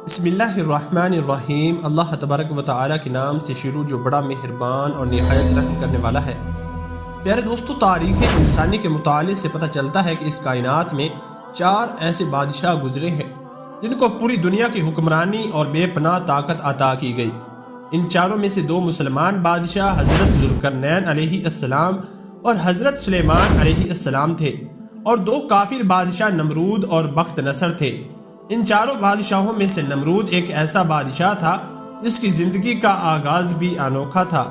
بسم اللہ الرحمن الرحیم۔ اللہ تبارک و تعالیٰ کے نام سے شروع جو بڑا مہربان اور نہایت رحم کرنے والا ہے۔ پیارے دوستو، تاریخ انسانی کے مطالعے سے پتہ چلتا ہے کہ اس کائنات میں 4 ایسے بادشاہ گزرے ہیں جن کو پوری دنیا کی حکمرانی اور بے پناہ طاقت عطا کی گئی۔ ان چاروں میں سے 2 مسلمان بادشاہ حضرت ذوالقرنین علیہ السلام اور حضرت سلیمان علیہ السلام تھے، اور 2 کافر بادشاہ نمرود اور بخت نصر تھے۔ ان چاروں بادشاہوں میں سے نمرود ایک ایسا بادشاہ تھا جس کی زندگی کا آغاز بھی انوکھا تھا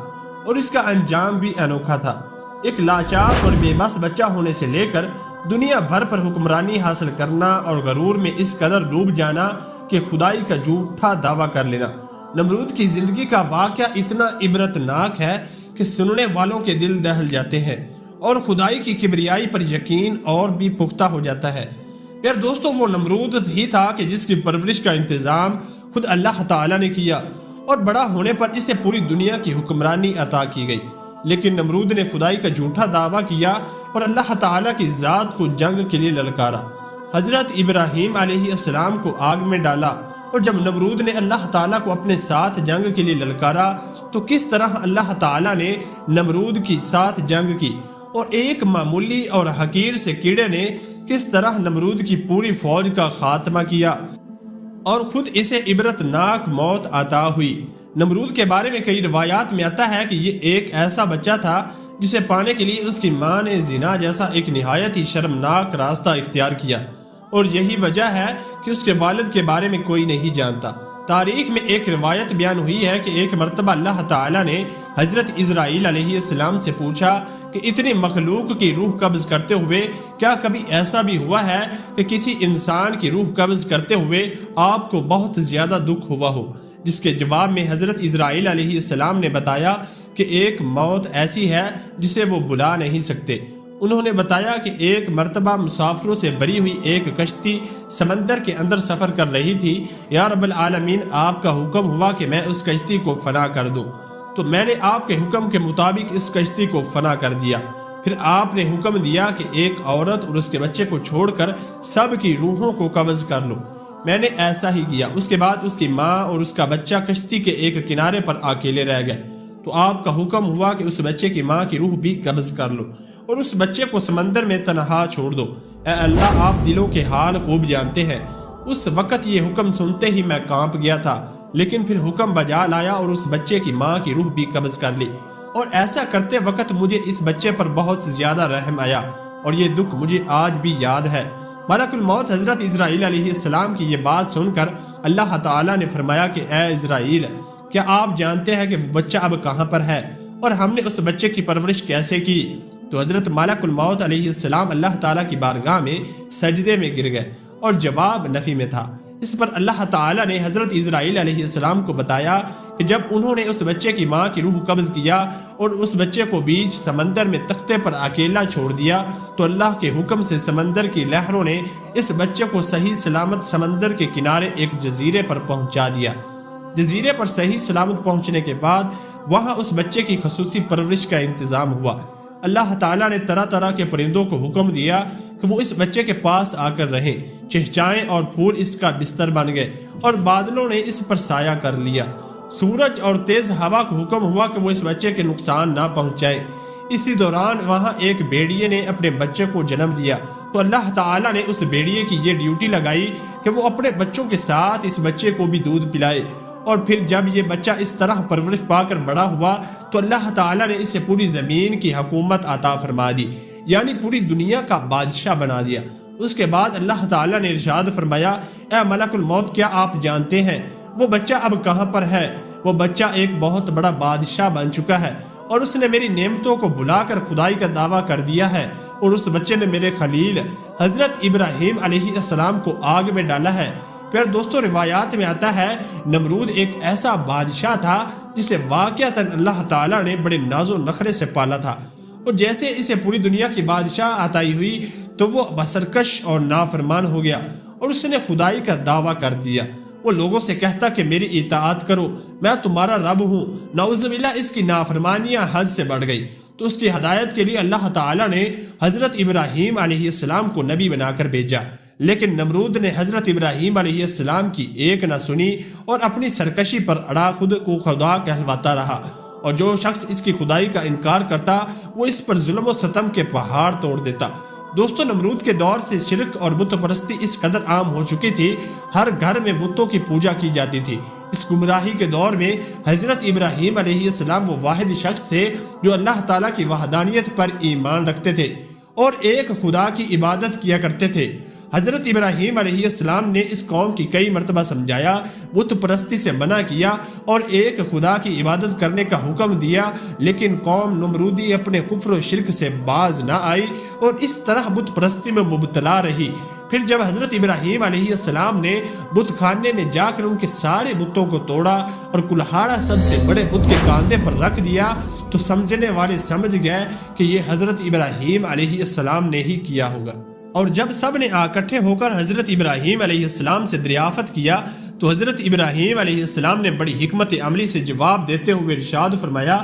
اور اس کا انجام بھی انوکھا تھا۔ ایک لاچار اور بے بس بچہ ہونے سے لے کر دنیا بھر پر حکمرانی حاصل کرنا اور غرور میں اس قدر ڈوب جانا کہ خدائی کا جھوٹا دعویٰ کر لینا۔ نمرود کی زندگی کا واقعہ اتنا عبرتناک ہے کہ سننے والوں کے دل دہل جاتے ہیں اور خدائی کی کبریائی پر یقین اور بھی پختہ ہو جاتا ہے۔ پھر دوستوں، وہ نمرود ہی تھا کہ جس کی پرورش کا انتظام خود اللہ تعالیٰ نے کیا، اور بڑا ہونے پر اسے پوری دنیا کی حکمرانی عطا کی گئی۔ لیکن نمرود نے خدائی کا جھوٹا دعویٰ کیا اور اللہ تعالیٰ کی ذات کو جنگ کے لیے للکارا۔ حضرت ابراہیم علیہ السلام کو آگ میں ڈالا، اور جب نمرود نے اللہ تعالیٰ کو اپنے ساتھ جنگ کے لیے للکارا تو کس طرح اللہ تعالیٰ نے نمرود کے ساتھ جنگ کی، اور ایک معمولی اور حقیر سے کیڑے نے کس طرح نمرود کی پوری فوج کا خاتمہ کیا اور خود اسے عبرتناک موت عطا ہوئی۔ نمرود کے بارے میں کئی روایات میں آتا ہے کہ یہ ایک ایسا بچہ تھا جسے پانے کے لیے اس کی ماں نے زنا جیسا ایک نہایت ہی شرمناک راستہ اختیار کیا، اور یہی وجہ ہے کہ اس کے والد کے بارے میں کوئی نہیں جانتا۔ تاریخ میں ایک روایت بیان ہوئی ہے کہ ایک مرتبہ اللہ تعالیٰ نے حضرت اسرائیل علیہ السلام سے پوچھا کہ اتنی مخلوق کی روح قبض کرتے ہوئے کیا کبھی ایسا بھی ہوا ہے کہ کسی انسان کی روح قبض کرتے ہوئے آپ کو بہت زیادہ دکھ ہوا ہو؟ جس کے جواب میں حضرت اسرائیل علیہ السلام نے بتایا کہ ایک موت ایسی ہے جسے وہ بلا نہیں سکتے۔ انہوں نے بتایا کہ ایک مرتبہ مسافروں سے بھری ہوئی ایک کشتی سمندر کے اندر سفر کر رہی تھی۔ یا رب العالمین، آپ کا حکم ہوا کہ میں اس کشتی کو فنا کر دوں، تو میں نے آپ کے حکم کے مطابق اس کشتی کو فنا کر دیا۔ پھر آپ نے حکم دیا کہ ایک عورت اور اس کے بچے کو چھوڑ کر سب کی روحوں کو قبض کر لو۔ میں نے ایسا ہی کیا۔ اس کے بعد اس کی ماں اور اس کا بچہ کشتی کے ایک کنارے پر اکیلے رہ گئے، تو آپ کا حکم ہوا کہ اس بچے کی ماں کی روح بھی قبض کر لو اور اس بچے کو سمندر میں تنہا چھوڑ دو۔ اے اللہ، آپ دلوں کے حال خوب جانتے ہیں۔ اس وقت یہ حکم سنتے ہی میں کانپ گیا تھا، لیکن پھر حکم بجا لایا اور اس بچے کی ماں کی روح بھی قبض کر لی، اور ایسا کرتے وقت مجھے اس بچے پر بہت زیادہ رحم آیا، اور یہ دکھ مجھے آج بھی یاد ہے۔ ملک الموت حضرت اسرائیل علیہ السلام کی یہ بات سن کر اللہ تعالیٰ نے فرمایا کہ اے اسرائیل، کیا آپ جانتے ہیں کہ وہ بچہ اب کہاں پر ہے اور ہم نے اس بچے کی پرورش کیسے کی؟ تو حضرت ملک الموت علیہ السلام اللہ تعالیٰ کی بارگاہ میں سجدے میں گر گئے، اور جواب نفی میں تھا۔ اس پر اللہ تعالیٰ نے حضرت اسرائیل علیہ السلام کو بتایا کہ جب انہوں نے اس بچے کی ماں کی روح قبض کیا اور اس بچے کو بیچ سمندر میں تختے پر اکیلا چھوڑ دیا، تو اللہ کے حکم سے سمندر کی لہروں نے اس بچے کو صحیح سلامت سمندر کے کنارے ایک جزیرے پر پہنچا دیا۔ جزیرے پر صحیح سلامت پہنچنے کے بعد وہاں اس بچے کی خصوصی پرورش کا انتظام ہوا۔ اللہ تعالیٰ نے طرح طرح کے پرندوں کو حکم دیا کہ وہ اس بچے کے پاس آ کر رہیں، چہچائیں اور پھول اس کا بستر بن گئے، اور بادلوں نے اس پر سایہ کر لیا۔ سورج اور تیز ہوا کو حکم ہوا کہ وہ اس بچے کے نقصان نہ پہنچائے۔ اسی دوران وہاں ایک بھیڑیے نے اپنے بچے کو جنم دیا، تو اللہ تعالیٰ نے اس بھیڑیے کی یہ ڈیوٹی لگائی کہ وہ اپنے بچوں کے ساتھ اس بچے کو بھی دودھ پلائے، اور پھر جب یہ بچہ اس طرح پرورش پا کر بڑا ہوا تو اللہ تعالیٰ نے اسے پوری زمین کی حکومت عطا فرما دی، یعنی پوری دنیا کا بادشاہ بنا دیا۔ اس کے بعد اللہ تعالیٰ نے ارشاد فرمایا، اے ملک الموت، کیا آپ جانتے ہیں وہ بچہ اب کہاں پر ہے؟ وہ بچہ ایک بہت بڑا بادشاہ بن چکا ہے، اور اس نے میری نعمتوں کو بھلا کر خدائی کا دعویٰ کر دیا ہے، اور اس بچے نے میرے خلیل حضرت ابراہیم علیہ السلام کو آگ میں ڈالا ہے۔ پھر دوستو، روایات میں آتا ہے نمرود ایک ایسا بادشاہ تھا جسے واقعتاً اللہ تعالیٰ نے بڑے ناز و نخرے سے پالا تھا، اور جیسے اسے پوری دنیا کی بادشاہ عطائی ہوئی تو وہ بسرکش اور نافرمان ہو گیا، اور اس نے خدائی کا دعویٰ کر دیا۔ وہ لوگوں سے کہتا کہ میری اطاعت کرو، میں تمہارا رب ہوں۔ نعوذ باللہ، اس کی نافرمانیاں حد سے بڑھ گئی، تو اس کی ہدایت کے لیے اللہ تعالیٰ نے حضرت ابراہیم علیہ السلام کو نبی بنا کر بھیجا، لیکن نمرود نے حضرت ابراہیم علیہ السلام کی ایک نہ سنی اور اپنی سرکشی پر اڑا خود کو خدا کہلواتا رہا، اور جو شخص اس کی خدائی کا انکار کرتا وہ اس پر ظلم و ستم کے پہاڑ توڑ دیتا۔ دوستو، نمرود کے دور سے شرک اور بت پرستی اس قدر عام ہو چکی تھی، ہر گھر میں بتوں کی پوجا کی جاتی تھی۔ اس گمراہی کے دور میں حضرت ابراہیم علیہ السلام وہ واحد شخص تھے جو اللہ تعالیٰ کی وحدانیت پر ایمان رکھتے تھے اور ایک خدا کی عبادت کیا کرتے تھے۔ حضرت ابراہیم علیہ السلام نے اس قوم کی کئی مرتبہ سمجھایا، بت پرستی سے منع کیا اور ایک خدا کی عبادت کرنے کا حکم دیا، لیکن قوم نمرودی اپنے کفر و شرک سے باز نہ آئی اور اس طرح بت پرستی میں مبتلا رہی۔ پھر جب حضرت ابراہیم علیہ السلام نے بت خانے میں جا کر ان کے سارے بتوں کو توڑا اور کلہاڑا سب سے بڑے بت کے کاندھے پر رکھ دیا تو سمجھنے والے سمجھ گئے کہ یہ حضرت ابراہیم علیہ السلام نے ہی کیا ہوگا۔ اور جب سب نے اکٹھے ہو کر حضرت ابراہیم علیہ السلام سے دریافت کیا تو حضرت ابراہیم علیہ السلام نے بڑی حکمت عملی سے جواب دیتے ہوئے ارشاد فرمایا،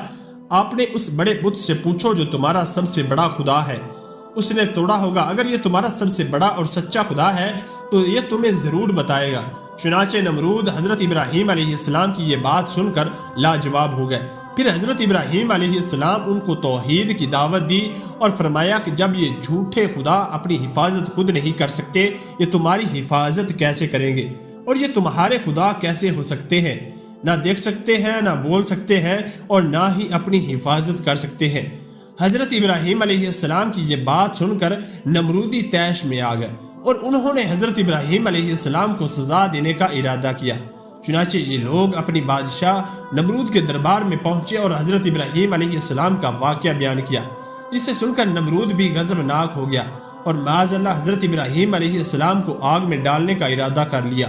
آپ نے اس بڑے بت سے پوچھو جو تمہارا سب سے بڑا خدا ہے، اس نے توڑا ہوگا۔ اگر یہ تمہارا سب سے بڑا اور سچا خدا ہے تو یہ تمہیں ضرور بتائے گا۔ چنانچہ نمرود حضرت ابراہیم علیہ السلام کی یہ بات سن کر لاجواب ہو گئے۔ پھر حضرت ابراہیم علیہ السلام ان کو توحید کی دعوت دی اور فرمایا کہ جب یہ جھوٹے خدا اپنی حفاظت خود نہیں کر سکتے، یہ تمہاری حفاظت کیسے کریں گے؟ اور یہ تمہارے خدا کیسے ہو سکتے ہیں؟ نہ دیکھ سکتے ہیں، نہ بول سکتے ہیں، اور نہ ہی اپنی حفاظت کر سکتے ہیں۔ حضرت ابراہیم علیہ السلام کی یہ بات سن کر نمرودی طیش میں آ گئے اور انہوں نے حضرت ابراہیم علیہ السلام کو سزا دینے کا ارادہ کیا۔ چنانچہ یہ لوگ اپنی بادشاہ نمرود کے دربار میں پہنچے اور حضرت ابراہیم علیہ السلام کا واقعہ بیان کیا، جسے سن کر نمرود بھی غضبناک ہو گیا اور معاذ اللہ حضرت ابراہیم علیہ السلام کو آگ میں ڈالنے کا ارادہ کر لیا۔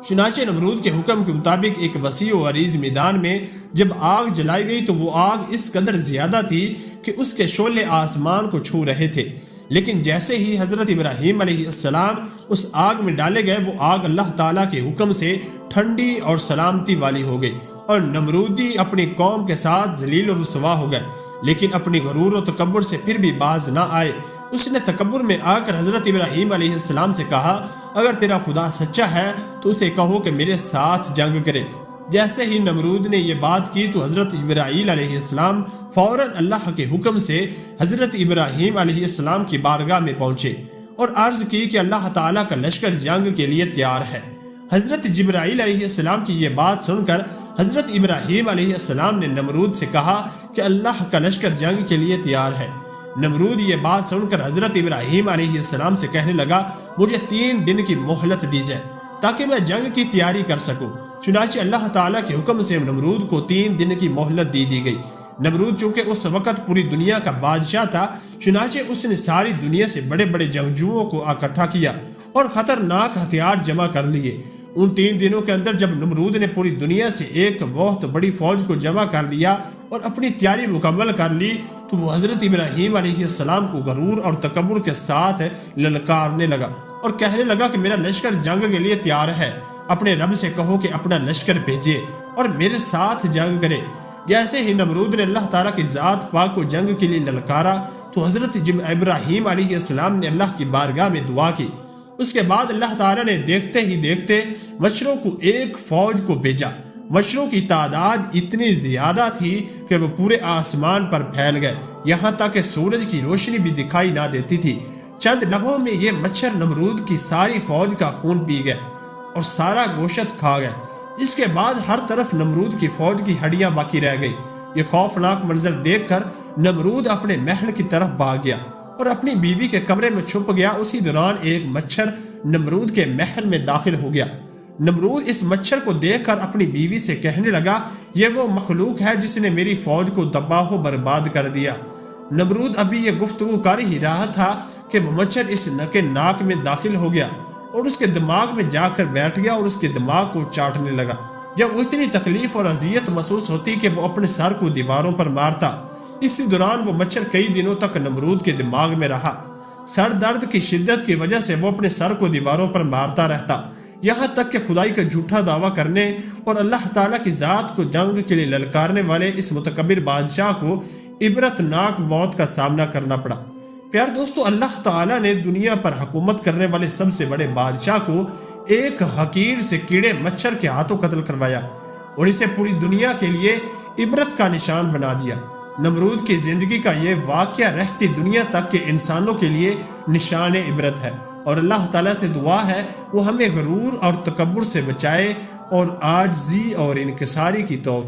چنانچہ نمرود کے حکم کے مطابق ایک وسیع و عریض میدان میں جب آگ جلائی گئی تو وہ آگ اس قدر زیادہ تھی کہ اس کے شعلے آسمان کو چھو رہے تھے، لیکن جیسے ہی حضرت ابراہیم علیہ السلام اس آگ میں ڈالے گئے وہ آگ اللہ تعالیٰ کے حکم سے ٹھنڈی اور سلامتی والی ہو گئی اور نمرودی اپنی قوم کے ساتھ ذلیل و رسوا ہو گئے، لیکن اپنی غرور و تکبر سے پھر بھی باز نہ آئے۔ اس نے تکبر میں آ کر حضرت ابراہیم علیہ السلام سے کہا، اگر تیرا خدا سچا ہے تو اسے کہو کہ میرے ساتھ جنگ کرے۔ جیسے ہی نمرود نے یہ بات کی تو حضرت ابراہیم علیہ السلام فوراً اللہ کے حکم سے حضرت ابراہیم علیہ السلام کی بارگاہ میں پہنچے اور عرض کی کہ اللہ تعالیٰ کا لشکر جنگ کے لیے تیار ہے۔ حضرت جبرائیل علیہ السلام کی یہ بات سن کر حضرت ابراہیم علیہ السلام نے نمرود سے کہا کہ اللہ کا لشکر جنگ کے لیے تیار ہے۔ نمرود یہ بات سن کر حضرت ابراہیم علیہ السلام سے کہنے لگا، مجھے 3 دن کی مہلت دی جائے تاکہ میں جنگ کی تیاری کر سکوں۔ چنانچہ اللہ تعالیٰ کے حکم سے نمرود کو 3 دن کی مہلت دی گئی۔ نمرود چونکہ اس وقت پوری دنیا کا بادشاہ تھا، چنانچہ اس نے ساری دنیا سے بڑے بڑے جنگجوؤں کو اکٹھا کیا اور خطرناک ہتھیار جمع کر لیے۔ ان 3 دنوں کے اندر جب نمرود نے پوری دنیا سے ایک بہت بڑی فوج کو جمع کر لیا اور اپنی تیاری مکمل کر لی تو وہ حضرت ابراہیم علیہ السلام کو غرور اور تکبر کے ساتھ للکارنے لگا اور کہنے لگا کہ میرا لشکر جنگ کے لیے تیار ہے، اپنے رب سے کہو کہ اپنا لشکر بھیجے اور میرے ساتھ جنگ کرے۔ جیسے ہی نمرود نے اللہ تعالیٰ کی ذات پاک کو جنگ کے لیے للکارا تو حضرت ابراہیم علیہ السلام نے اللہ کی بارگاہ میں دعا کی۔ اس کے بعد اللہ تعالیٰ نے دیکھتے ہی دیکھتے مچھروں کو ایک فوج کو بھیجا۔ مچھروں کی تعداد اتنی زیادہ تھی کہ وہ پورے آسمان پر پھیل گئے، یہاں تک کہ سورج کی روشنی بھی دکھائی نہ دیتی تھی۔ چند لمحوں میں یہ مچھر نمرود کی ساری فوج کا خون پی گئے اور سارا گوشت کھا گئے، جس کے بعد ہر طرف نمرود کی فوج کی ہڈیاں باقی رہ گئی۔ یہ خوفناک منظر دیکھ کر نمرود اپنے محل کی طرف بھاگ گیا اور اپنی بیوی کے کمرے میں چھپ گیا۔ اسی دوران ایک مچھر نمرود کے محل میں داخل ہو گیا۔ نمرود اس مچھر کو دیکھ کر اپنی بیوی سے کہنے لگا، یہ وہ مخلوق ہے جس نے میری فوج کو تباہ و برباد کر دیا۔ نمرود ابھی یہ گفتگو کر ہی رہا تھا کہ وہ مچھر اس کے ناک میں داخل ہو گیا اور اس کے دماغ میں جا کر بیٹھ گیا اور اس کے دماغ کو چاٹنے لگا۔ جب اتنی تکلیف اور اذیت محسوس ہوتی کہ وہ اپنے سر کو دیواروں پر مارتا۔ اسی دوران وہ مچھر کئی دنوں تک نمرود کے دماغ میں رہا۔ سر درد کی شدت کی وجہ سے وہ اپنے سر کو دیواروں پر مارتا رہتا، یہاں تک کہ خدائی کا جھوٹا دعویٰ کرنے اور اللہ تعالیٰ کی ذات کو جنگ کے لیے للکارنے والے اس متکبر بادشاہ کو عبرتناک موت کا سامنا کرنا پڑا۔ پیار دوستو، اللہ تعالیٰ نے دنیا پر حکومت کرنے والے سب سے بڑے بادشاہ کو ایک حقیر سے کیڑے مچھر کے ہاتھوں قتل کروایا اور اسے پوری دنیا کے لیے عبرت کا نشان بنا دیا۔ نمرود کی زندگی کا یہ واقعہ رہتی دنیا تک کے انسانوں کے لیے نشان عبرت ہے، اور اللہ تعالیٰ سے دعا ہے وہ ہمیں غرور اور تکبر سے بچائے اور عاجزی اور انکساری کی توفیق